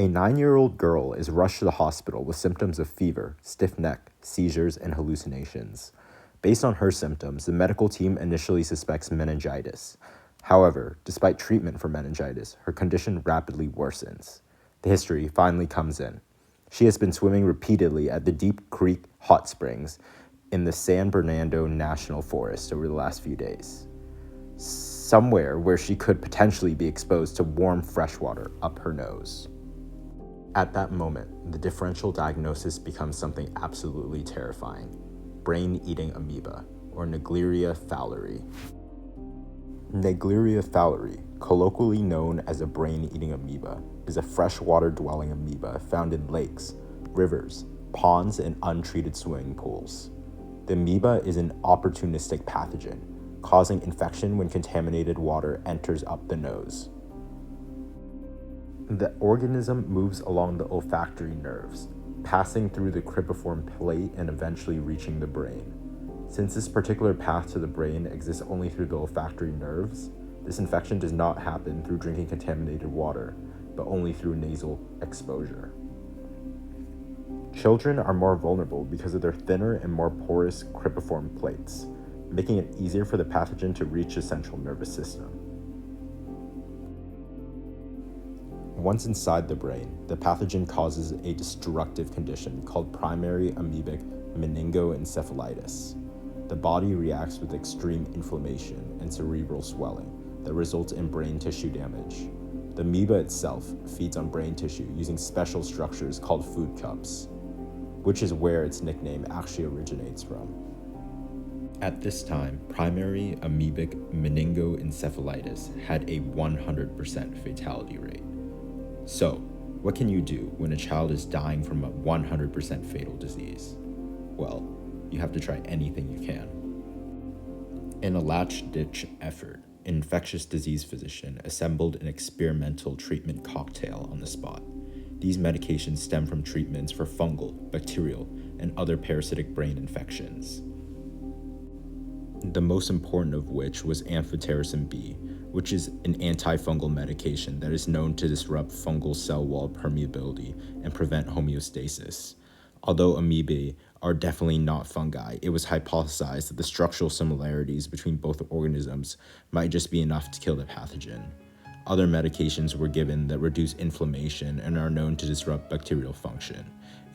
A 9-year-old girl is rushed to the hospital with symptoms of fever, stiff neck, seizures, and hallucinations. Based on her symptoms, the medical team initially suspects meningitis. However, despite treatment for meningitis, her condition rapidly worsens. The history finally comes in. She has been swimming repeatedly at the Deep Creek Hot Springs in the San Bernardino National Forest over the last few days, somewhere where she could potentially be exposed to warm fresh water up her nose. At that moment, the differential diagnosis becomes something absolutely terrifying: brain-eating amoeba, or Naegleria fowleri. Naegleria fowleri, colloquially known as a brain-eating amoeba, is a freshwater-dwelling amoeba found in lakes, rivers, ponds, and untreated swimming pools. The amoeba is an opportunistic pathogen, causing infection when contaminated water enters up the nose. The organism moves along the olfactory nerves, passing through the cribriform plate and eventually reaching the brain. Since this particular path to the brain exists only through the olfactory nerves, this infection does not happen through drinking contaminated water, but only through nasal exposure. Children are more vulnerable because of their thinner and more porous cribriform plates, making it easier for the pathogen to reach the central nervous system. Once inside the brain, the pathogen causes a destructive condition called primary amoebic meningoencephalitis. The body reacts with extreme inflammation and cerebral swelling that results in brain tissue damage. The amoeba itself feeds on brain tissue using special structures called food cups, which is where its nickname actually originates from. At this time, primary amoebic meningoencephalitis had a 100% fatality rate. So, what can you do when a child is dying from a 100% fatal disease? Well, you have to try anything you can. In a last-ditch effort, an infectious disease physician assembled an experimental treatment cocktail on the spot. These medications stem from treatments for fungal, bacterial, and other parasitic brain infections. The most important of which was amphotericin B, which is an antifungal medication that is known to disrupt fungal cell wall permeability and prevent homeostasis. Although amoebae are definitely not fungi, it was hypothesized that the structural similarities between both organisms might just be enough to kill the pathogen. Other medications were given that reduce inflammation and are known to disrupt bacterial function,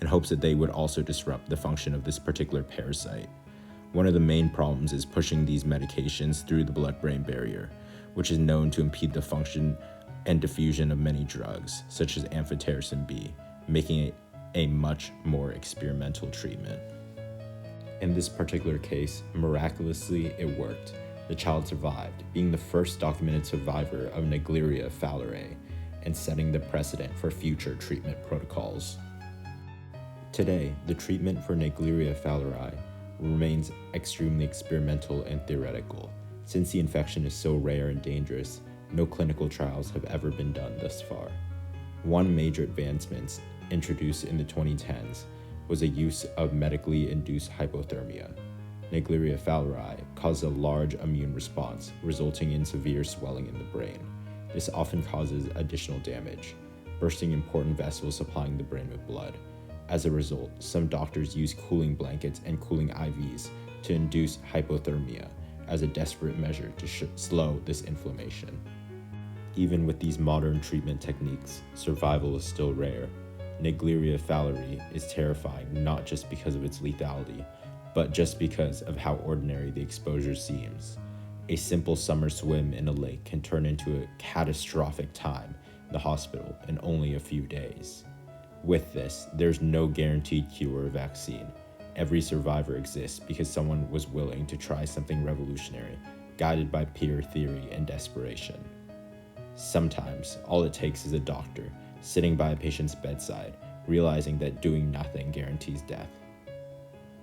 in hopes that they would also disrupt the function of this particular parasite. One of the main problems is pushing these medications through the blood-brain barrier, which is known to impede the function and diffusion of many drugs, such as amphotericin B, making it a much more experimental treatment. In this particular case, miraculously, it worked. The child survived, being the first documented survivor of Naegleria fowleri and setting the precedent for future treatment protocols. Today, the treatment for Naegleria fowleri remains extremely experimental and theoretical. Since the infection is so rare and dangerous, no clinical trials have ever been done thus far. One major advancement introduced in the 2010s was a use of medically induced hypothermia. Naegleria fowleri causes a large immune response, resulting in severe swelling in the brain. This often causes additional damage, bursting important vessels supplying the brain with blood. As a result, some doctors use cooling blankets and cooling IVs to induce hypothermia as a desperate measure to slow this inflammation. Even with these modern treatment techniques, survival is still rare. Naegleria fowleri is terrifying not just because of its lethality, but just because of how ordinary the exposure seems. A simple summer swim in a lake can turn into a catastrophic time in the hospital in only a few days. With this, there's no guaranteed cure or vaccine. Every survivor exists because someone was willing to try something revolutionary, guided by pure theory and desperation. Sometimes, all it takes is a doctor sitting by a patient's bedside, realizing that doing nothing guarantees death.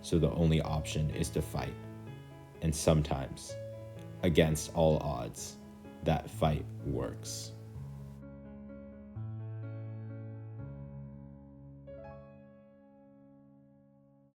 So the only option is to fight. And sometimes, against all odds, that fight works.